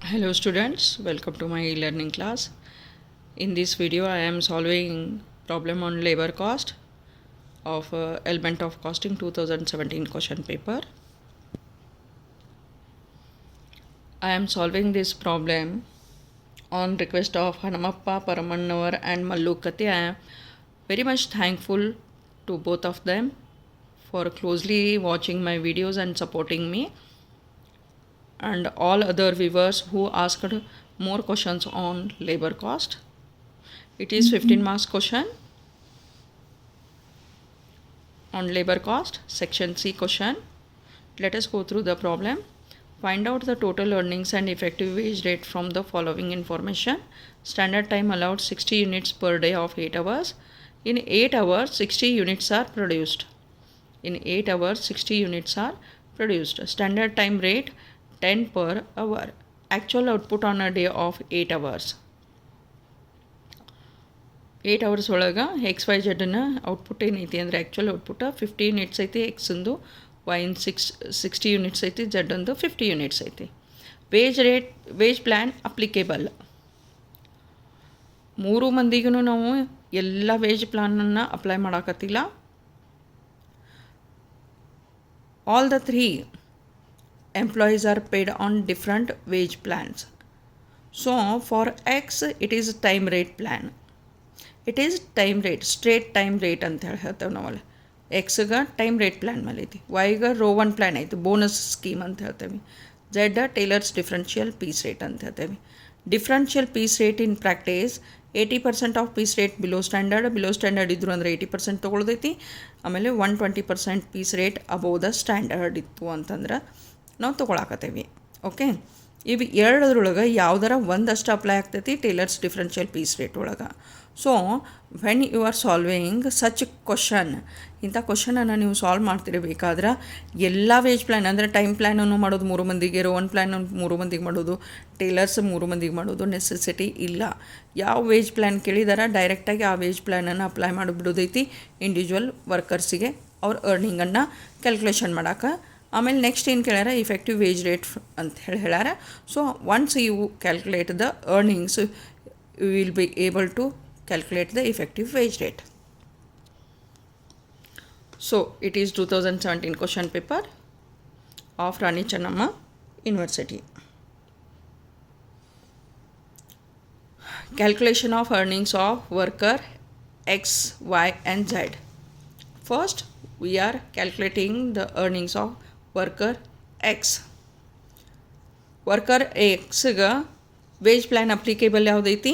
Hello students, welcome to my e-learning class. In this video I am solving problem on labor cost of Element of Costing 2017 question paper. I am solving this problem on request of Hanamappa, Paramannavar and Mallukati. I am very much thankful to both of them for closely watching my videos and supporting me, and all other viewers who asked more questions on labor cost. It is 15 marks question on labor cost, section C question. Let us go through the problem. Find out the total earnings and effective wage rate from the following information. Standard time allowed 60 units per day of 8 hours. In 8 hours, 60 units are produced. In 8 hours, 60 units are produced. Standard time rate 10 per hour. Actual output on a day of 8 hours. 8 hours ಒಳಗೆ XYZ output ಏನೈತಿ ಅಂದರೆ actual output 50 units ಐತಿ, ಎಕ್ಸಂದು ವೈನ್ 60 units ಐತಿ, Z ಒಂದು 50 units ಐತಿ. Wage plan applicable. ಮೂರು ಮಂದಿಗೂ ನಾವು ಎಲ್ಲ ವೇಜ್ ಪ್ಲ್ಯಾನನ್ನು ಅಪ್ಲೈ ಮಾಡೋಕತ್ತಿಲ್ಲ. All the 3 employees are paid on different wage plans. So for X it is time rate plan. It is time rate, straight time rate ಅಂತ ಹೇಳ್ತೇವೆ ನಾವಲ್ಲಿ. ಎಕ್ಸ್ಗೆ ಟೈಮ್ ರೇಟ್ ಪ್ಲ್ಯಾನ್ ಮೇಲೆ ಐತಿ, ವೈಗೆ ರೋ 1 ಪ್ಲ್ಯಾನ್ ಐತಿ, ಬೋನಸ್ ಸ್ಕೀಮ್ ಅಂತ ಹೇಳ್ತೇವೆ. Z Taylor's differential piece rate ಅಂತ ಹೇಳ್ತೇವೆ. Differential piece rate in practice 80% of piece rate below standard ಇದ್ರು ಅಂದರೆ 80% ತೊಗೊಳ್ದೈತಿ. ಆಮೇಲೆ 120% piece rate above the standard ಇತ್ತು ಅಂತಂದ್ರೆ ನಾವು ತೊಗೊಳಕತ್ತೇವೆ. ಓಕೆ, ಇವು ಎರಡರೊಳಗೆ ಯಾವ್ದಾರ ಒಂದಷ್ಟು ಅಪ್ಲೈ ಆಗ್ತೈತಿ ಟೇಲರ್ಸ್ ಡಿಫ್ರೆನ್ಷಿಯಲ್ ಪೀಸ್ ರೇಟ್ ಒಳಗೆ. So when you are solving such question, ಇಂಥ ಕ್ವಶನನ್ನು ನೀವು ಸಾಲ್ವ್ ಮಾಡ್ತಿರಬೇಕಾದ್ರೆ ಎಲ್ಲ ವೇಜ್ ಪ್ಲ್ಯಾನ್ ಅಂದರೆ ಟೈಮ್ ಪ್ಲ್ಯಾನನ್ನು ಮಾಡೋದು 3 ಮಂದಿಗೆ, ರೋ 1 ಪ್ಲ್ಯಾನ್ 3 ಮಂದಿಗೆ ಮಾಡೋದು, ಟೇಲರ್ಸ್ 3 ಮಂದಿಗೆ ಮಾಡೋದು ನೆಸೆಸಿಟಿ ಇಲ್ಲ. ಯಾವ ವೇಜ್ ಪ್ಲ್ಯಾನ್ ಕೇಳಿದಾರ ಡೈರೆಕ್ಟಾಗಿ ಆ ವೇಜ್ ಪ್ಲ್ಯಾನನ್ನು ಅಪ್ಲೈ ಮಾಡಿಬಿಡೋದೈತಿ ಇಂಡಿವಿಜುವಲ್ ವರ್ಕರ್ಸಿಗೆ ಅವ್ರ ಅರ್ನಿಂಗನ್ನು ಕ್ಯಾಲ್ಕುಲೇಷನ್ ಮಾಡೋಕೆ. ಆಮೇಲೆ ನೆಕ್ಸ್ಟ್ ಏನು ಕೇಳ್ಯಾರ, ಇಫೆಕ್ಟಿವ್ ವೇಜ್ ರೇಟ್ ಅಂತ ಹೇಳ್ಯಾರ. So once you calculate the earnings you will be able to calculate the effective wage rate. So it is 2017 question paper of Rani Channamma University. Calculation of earnings of worker X, Y and Z. First we are calculating the earnings of worker X. Worker X ga wage plan applicable ಯಾವ್ದೈತಿ,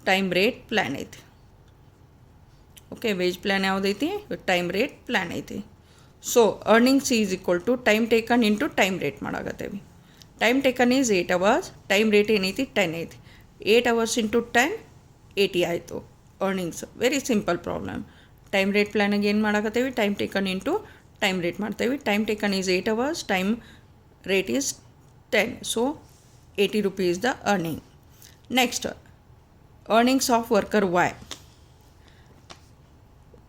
time rate plan ಐತಿ. Okay, wage plan ಯಾವುದೈತಿ, time rate plan ಐತಿ. So earnings is equal to time taken into time rate ಮಾಡಾಕತ್ತೇವೆ. Time taken is 8 hours, time rate ಏನೈತಿ 10 ಐತಿ. 8 hours into 10 80 ಆಯಿತು earnings. Very simple problem. Time rate ಪ್ಲ್ಯಾನಿಗೆ ಏನು ಮಾಡಾಕತ್ತೇವೆ, time taken into time rate ಮಾಡ್ತೇವೆ. Time taken is 8 hours, time rate is 10, so 80 rupees the earning. Next earnings of worker Y.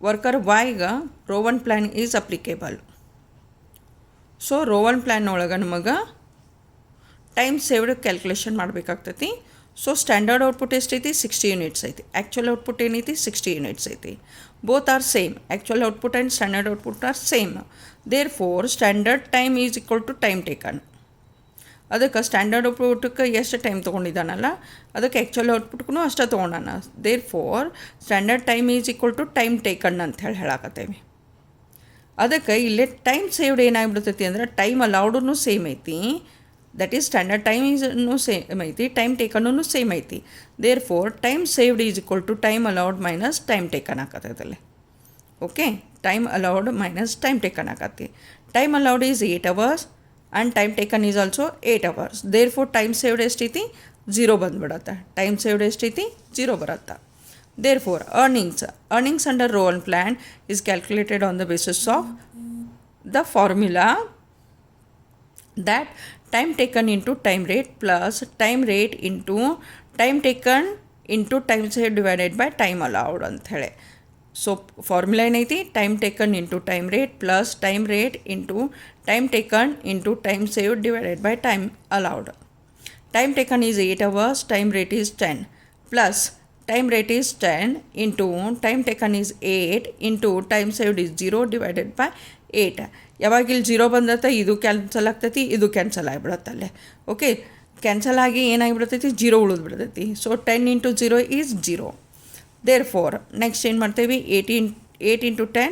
Worker Y ga Rowan 1 plan is applicable. So Rowan 1 plan ಒಳಗೆ ನಮಗೆ time saved calculation ಮಾಡಬೇಕಾಗ್ತೈತಿ. So standard output ಎಷ್ಟೈತಿ 60 units ಐತಿ, actual output ಏನೈತಿ 60 units ಐತಿ. Both are same, actual output and standard output are same. Therefore standard time is equal to time taken. ಅದಕ್ಕೆ standard ಔಟ್ಪುಟ್ಗೆ ಎಷ್ಟು ಟೈಮ್ ತೊಗೊಂಡಿದ್ದಾನಲ್ಲ ಅದಕ್ಕೆ ಆ್ಯಕ್ಚುಯಲ್ ಔಟ್ಪುಟ್ಗೂ ಅಷ್ಟೇ ತೊಗೊಂಡಾನ. Therefore standard time is equal to time taken ಅಂತ ಹೇಳಾಕತ್ತೇವೆ. ಅದಕ್ಕೆ ಇಲ್ಲಿ ಟೈಮ್ ಸೇವ್ಡ್ ಏನಾಗ್ಬಿಡ್ತೈತಿ ಅಂದರೆ ಟೈಮ್ ಅಲೌಡೂ ಸೇಮ್ ಐತಿ, ದಟ್ ಈಸ್ ಸ್ಟ್ಯಾಂಡರ್ಡ್ ಟೈಮ್ ಈಸ್ನು ಸೇಮ್ ಐತಿ, ಟೈಮ್ ಟೇಕನ್ನು ಸೇಮ್ ಐತಿ. Therefore time saved is equal to time allowed minus time taken ಆಕತ್ತೈತಲ್ಲಿ. Okay, time allowed minus time taken ಆಕತಿ. Time allowed is 8 hours and time taken is also 8 hours. Therefore time saved ಎಷ್ಟೈತಿ 0 ಬಂದುಬಿಡತ್ತೆ. Time saved ಎಷ್ಟೈತಿ 0 ಬರುತ್ತೆ. Therefore earnings under Rowan 1 plan is calculated on the basis of the formula that time taken into time rate plus time rate into time taken into time saved divided by time allowed ಅಂಥೇಳಿ. So formula ಏನೈತಿ, time taken into time rate plus time rate into time taken into time saved divided by time allowed. time taken is 8 hours, time rate is 10 plus time rate is 10 into time taken is 8 into time saved is 0 divided by 8. ಯಾವಾಗ ಇಲ್ಲಿ 0 ಬಂದತ್ತ ಇದು cancel ಆಗ್ತೈತಿ, ಇದು cancel ಆಗಿಬಿಡತ್ತಲ್ಲೇ. Okay, cancel ಆಗಿ ಏನಾಗಿಬಿಡ್ತೈತಿ, 0 ಉಳಿದ್ಬಿಡ್ತೈತಿ. So 10 into 0 is 0. Therefore next ಏನು ಮಾಡ್ತೇವೆ, 8 ಇಂಟು 10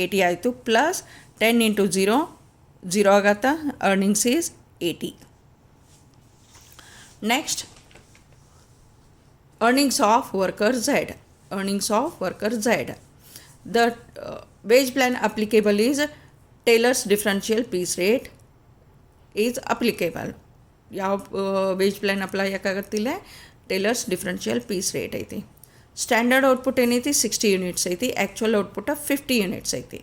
80 ಆಯಿತು ಪ್ಲಸ್ 10 ಇಂಟು 0 ಆಗತ್ತಾ, earnings is 80. Next earnings of worker Z. Earnings of worker Z. The wage plan applicable is Taylor's differential piece rate is applicable. ಯಾವ wage plan apply ಯಾಕಾಗತ್ತಿಲ್ಲ, Taylor's differential piece rate ಐತಿ. Standard output ಏನೈತಿ 60 units ಐತಿ, actual output 50 units ಐತಿ.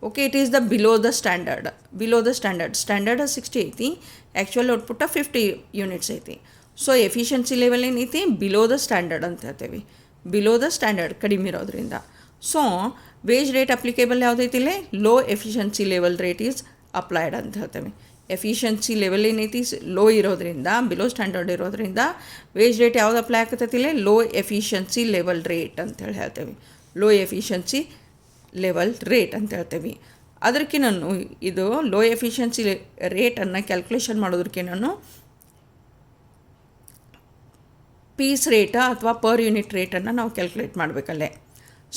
Okay, it is the below the standard 60 ಐತಿ, actual output 50 units ಐತಿ. So efficiency level ಏನೈತಿ, below the standard ಅಂತ ಹೇಳ್ತೇವೆ. ಬಿಲೋ ದ ಸ್ಟ್ಯಾಂಡರ್ಡ್ ಕಡಿಮೆ ಇರೋದ್ರಿಂದ. ಸೊ ವೇಜ್ ರೇಟ್ ಅಪ್ಲಿಕೇಬಲ್ ಯಾವುದೈತಿಲ್ಲ, low efficiency level rate is applied ಅಂತ ಹೇಳ್ತೇವೆ. ಎಫಿಷಿಯನ್ಸಿ ಲೆವೆಲ್ ಏನೈತಿ ಲೋ ಇರೋದ್ರಿಂದ, ಬಿಲೋ ಸ್ಟ್ಯಾಂಡರ್ಡ್ ಇರೋದ್ರಿಂದ ವೇಜ್ ರೇಟ್ ಯಾವ್ದು ಅಪ್ಲೈ ಆಗ್ತೈತಿಲ್ಲ, ಲೋ ಎಫಿಷಿಯನ್ಸಿ ಲೆವೆಲ್ ರೇಟ್ ಅಂತೇಳಿ ಹೇಳ್ತೇವೆ. ಲೋ ಎಫಿಷಿಯನ್ಸಿ ಲೆವೆಲ್ ರೇಟ್ ಅಂತ ಹೇಳ್ತೇವೆ. ಅದಕ್ಕಿನ್ನೂ ಇದು ಲೋ ಎಫಿಷಿಯನ್ಸಿ ರೇಟನ್ನು ಕ್ಯಾಲ್ಕುಲೇಷನ್ ಮಾಡೋದಕ್ಕಿನ್ನೂ ಪೀಸ್ ರೇಟ ಅಥವಾ ಪರ್ ಯೂನಿಟ್ ರೇಟನ್ನು ನಾವು ಕ್ಯಾಲ್ಕುಲೇಟ್ ಮಾಡಬೇಕಲ್ಲೇ.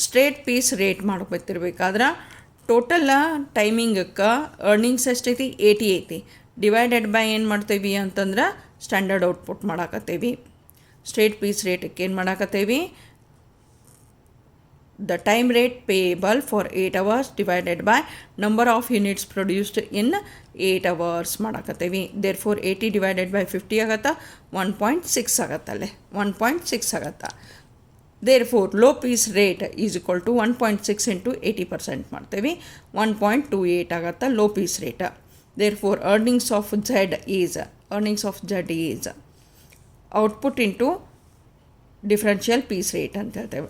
ಸ್ಟ್ರೇಟ್ ಪೀಸ್ ರೇಟ್ ಮಾಡ್ಕೊತಿರ್ಬೇಕಾದ್ರೆ ಟೋಟಲ್ ಟೈಮಿಂಗಕ್ಕೆ ಅರ್ನಿಂಗ್ಸ್ ಎಷ್ಟೈತಿ, 80 ಐತಿ. ಡಿವೈಡೆಡ್ ಬೈ ಏನು ಮಾಡ್ತೇವೆ ಅಂತಂದ್ರೆ ಸ್ಟ್ಯಾಂಡರ್ಡ್ ಔಟ್ಪುಟ್ ಮಾಡಾಕತ್ತೇವಿ. ಸ್ಟ್ರೇಟ್ ಪೀಸ್ ರೇಟಕ್ಕೆ ಏನು ಮಾಡಾಕತ್ತೇವಿ, the time rate payable for 8 hours divided by number of units produced in 8 hours ಮಾಡಾಕತ್ತೇವಿ. therefore 80 divided by 50 ಆಗತ್ತಾ, 1.6 ಆಗತ್ತಲ್ಲೇ, 1.6 ಆಗತ್ತಾ. therefore low piece rate is equal to 1.6 into 80% ಮಾಡ್ತೇವಿ, 1.28 ಆಗತ್ತಾ low piece rate. therefore earnings of Z is output into differential piece rate ಅಂತ ಹೇಳ್ತೇವೆ.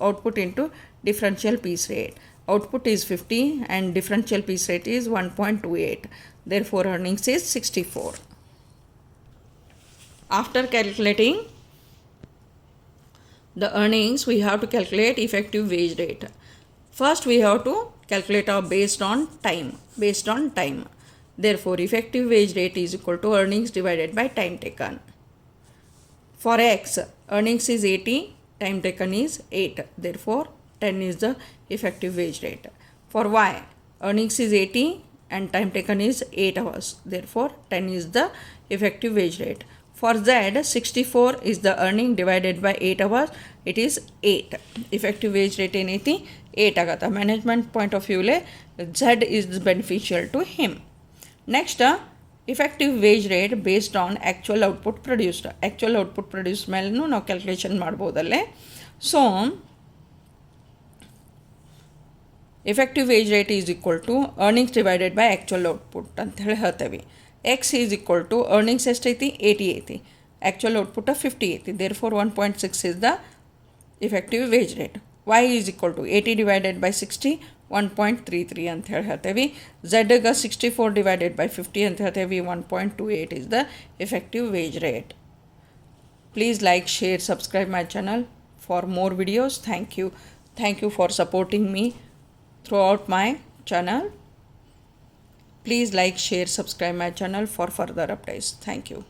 Output into differential piece rate. Output is 50 and differential piece rate is 1.28. Therefore earnings is 64. After calculating the earnings, we have to calculate effective wage rate. First we have to calculate our based on time. Therefore effective wage rate is equal to earnings divided by time taken. For X, earnings is 80, time taken is 8. Therefore 10 is the effective wage rate. For Y, earnings is 80 and time taken is 8 hours. Therefore 10 is the effective wage rate. For Z, 64 is the earning divided by 8 hours. It is 8. Effective wage rate ಏನೈತಿ 8 ಆಗತ್ತ. Management point of ವ್ಯೂಲೆ Z is beneficial to him. Next, effective wage rate based on actual output produced. Actual output produced ಮೇಲೂ ನಾವು calculation ಮಾಡ್ಬೋದಲ್ಲೇ. So effective wage rate is equal to earnings divided by actual output ಅಂತ ಹೇಳಿ ಹೇಳ್ತೇವೆ. X is equal to earnings ಎಷ್ಟೈತಿ 80 ಐತಿ, actual output 50 ಐತಿ. therefore 1.6 is the effective wage rate. Y is equal to 80 divided by 60, 1.33 ಅಂತ ಹೇಳಿ ಹೇಳ್ತೇವೆ. Z ಗ 64 divided by 50 ಅಂತ ಹೇಳ್ತೇವೆ, 1.28 is the effective wage rate. Please like, share, subscribe my channel for more videos. Thank you for supporting me throughout my channel. Please like, share, subscribe my channel for further updates. Thank you.